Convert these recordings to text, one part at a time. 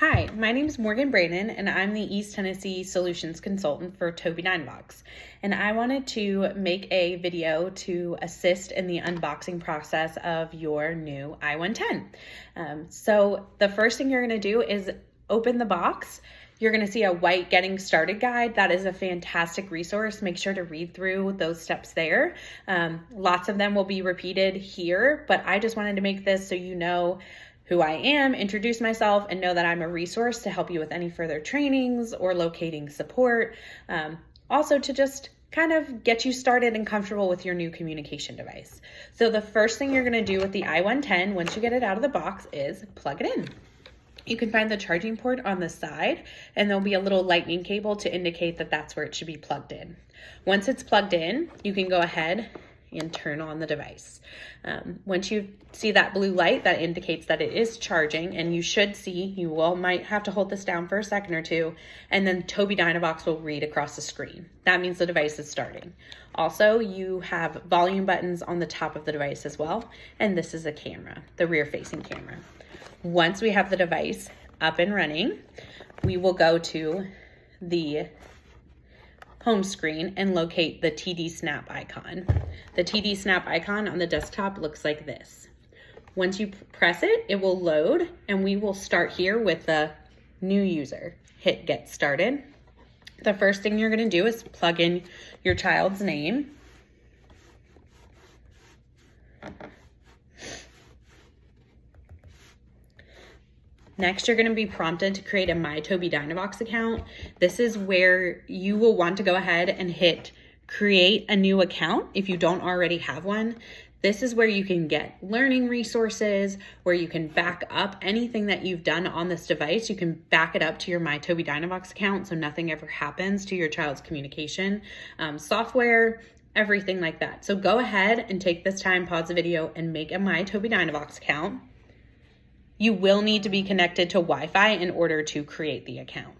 Hi, my name is Morgan.Brannon, and I'm the East Tennessee Solutions Consultant for Tobii Dynavox. And I wanted to make a video to assist in the unboxing process of your new I-110. So the first thing you're going to do is open the box. You're going to see a white getting started guide. That is a fantastic resource. Make sure to read through those steps there. Lots of them will be repeated here, but I just wanted to make this so you know who I am, introduce myself, and know that I'm a resource to help you with any further trainings or locating support. Also to just kind of get you started and comfortable with your new communication device. So the first thing you're going to do with the I-110 once you get it out of the box is plug it in. You can find the charging port on the side, and there'll be a little lightning cable to indicate that that's where it should be plugged in. Once it's plugged in, you can go ahead and turn on the device. Once you see that blue light, that indicates that it is charging, and you should see, might have to hold this down for a second or two, and then Tobii Dynavox will read across the screen. That means the device is starting. Also, you have volume buttons on the top of the device as well, and this is a camera, the rear-facing camera. Once we have the device up and running, we will go to the home screen and locate the TD Snap icon. The TD Snap icon on the desktop looks like this. Once you press it, it will load, and we will start here with the new user. Hit Get Started. The first thing you're going to do is plug in your child's name. Next, you're going to be prompted to create a My Tobii Dynavox account. This is where you will want to go ahead and hit create a new account if you don't already have one. This is where you can get learning resources, where you can back up anything that you've done on this device. You can back it up to your My Tobii Dynavox account so nothing ever happens to your child's communication, software, everything like that. So go ahead and take this time, pause the video, and make a My Tobii Dynavox account. You will need to be connected to Wi-Fi in order to create the account.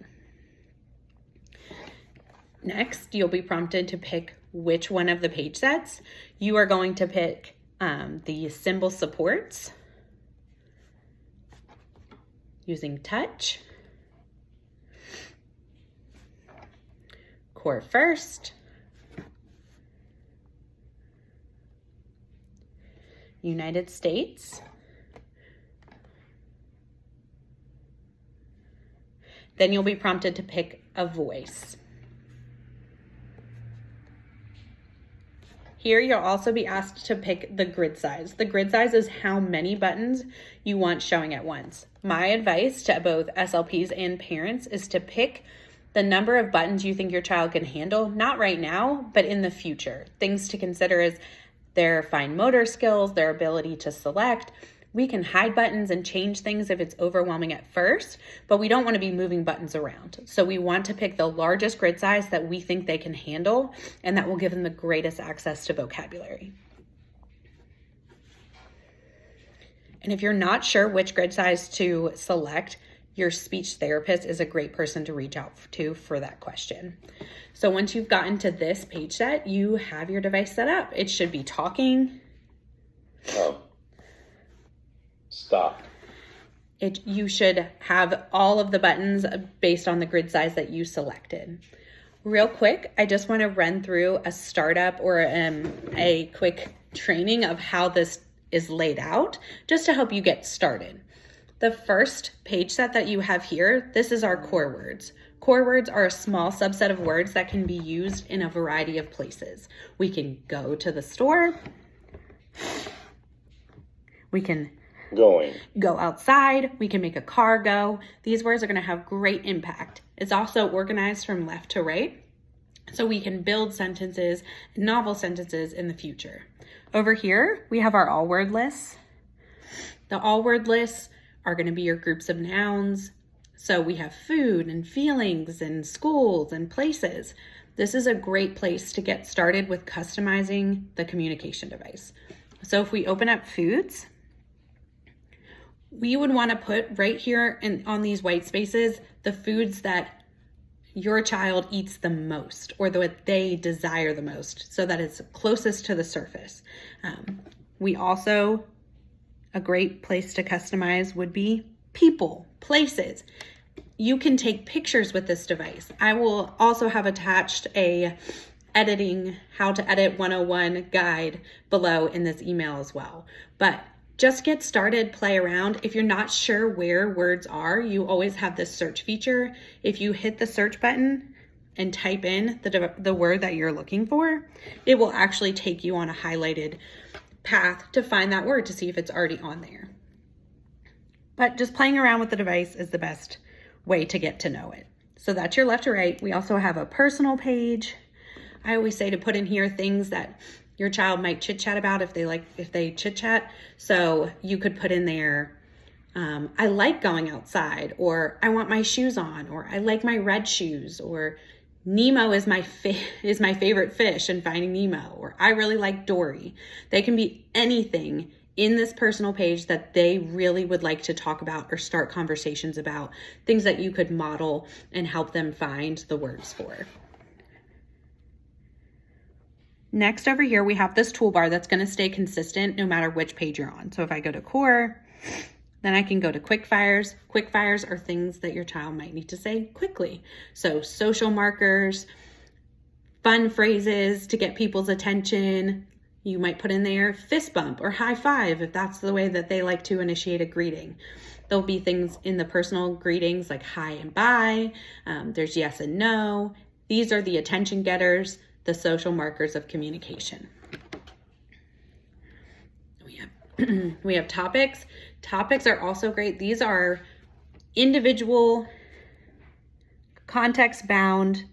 Next, you'll be prompted to pick which one of the page sets. You are going to pick the symbol supports using touch, core first, United States, then you'll be prompted to pick a voice. Here, you'll also be asked to pick the grid size. The grid size is how many buttons you want showing at once. My advice to both SLPs and parents is to pick the number of buttons you think your child can handle, not right now, but in the future. Things to consider is their fine motor skills, their ability to select. We can hide buttons and change things if it's overwhelming at first, but we don't want to be moving buttons around. So we want to pick the largest grid size that we think they can handle, and that will give them the greatest access to vocabulary. And if you're not sure which grid size to select, your speech therapist is a great person to reach out to for that question. So once you've gotten to this page set, you have your device set up. It should be talking. Stop. You should have all of the buttons based on the grid size that you selected. Real quick, I just want to run through a startup or a quick training of how this is laid out, just to help you get started. The first page set that you have here, this is our core words. Core words are a small subset of words that can be used in a variety of places. We can go to the store. We can go outside. We can make a car go. These words are going to have great impact. It's also organized from left to right, so we can build sentences, novel sentences in the future. Over here, we have our all word lists. The all word lists are going to be your groups of nouns. So we have food and feelings and schools and places. This is a great place to get started with customizing the communication device. So if we open up foods, we would want to put right here on these white spaces the foods that your child eats the most or what they desire the most, so that it's closest to the surface. We also, a great place to customize would be people, places. You can take pictures with this device. I will also have attached a editing, how to edit 101 guide below in this email as well. But just get started, play around. If you're not sure where words are, you always have this search feature. If you hit the search button and type in the word that you're looking for, it will actually take you on a highlighted path to find that word to see if it's already on there. But just playing around with the device is the best way to get to know it. So that's your left to right. We also have a personal page. I always say to put in here things that your child might chit chat about if they chit chat. So you could put in there, I like going outside, or I want my shoes on, or I like my red shoes, or Nemo is my favorite fish and Finding Nemo, or I really like Dory. They can be anything in this personal page that they really would like to talk about or start conversations about, things that you could model and help them find the words for. Next over here, we have this toolbar that's going to stay consistent no matter which page you're on. So if I go to core, then I can go to quick fires. Quick fires are things that your child might need to say quickly. So social markers, fun phrases to get people's attention. You might put in there fist bump or high five if that's the way that they like to initiate a greeting. There'll be things in the personal greetings like hi and bye. There's yes and no. These are the attention getters, the social markers of communication. We have topics. Topics are also great. These are individual, context-bound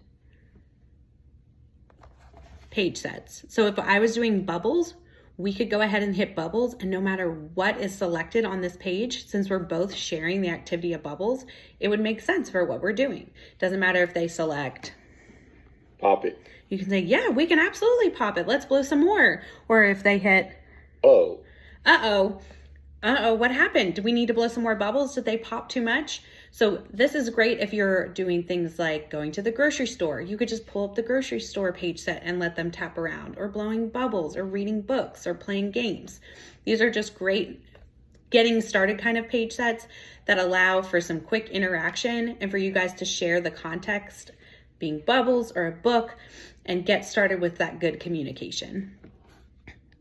page sets. So if I was doing bubbles, we could go ahead and hit bubbles, and no matter what is selected on this page, since we're both sharing the activity of bubbles, it would make sense for what we're doing. Doesn't matter if they select pop it. You can say, yeah, we can absolutely pop it. Let's blow some more. Or if they hit, what happened? Do we need to blow some more bubbles? Did they pop too much? So this is great if you're doing things like going to the grocery store. You could just pull up the grocery store page set and let them tap around, or blowing bubbles, or reading books, or playing games. These are just great getting started kind of page sets that allow for some quick interaction and for you guys to share the context, being bubbles or a book, and get started with that good communication.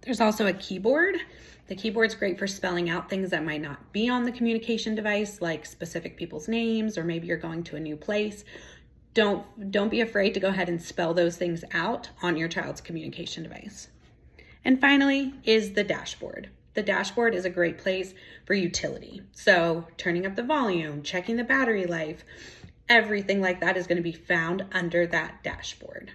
There's also a keyboard. The keyboard's great for spelling out things that might not be on the communication device, like specific people's names, or maybe you're going to a new place. Don't be afraid to go ahead and spell those things out on your child's communication device. And finally is the dashboard. The dashboard is a great place for utility. So turning up the volume, checking the battery life, everything like that is going to be found under that dashboard.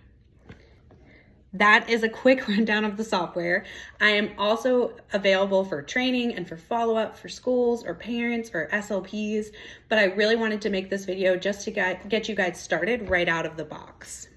That is a quick rundown of the software. I am also available for training and for follow-up for schools or parents or SLPs, but I really wanted to make this video just to get you guys started right out of the box.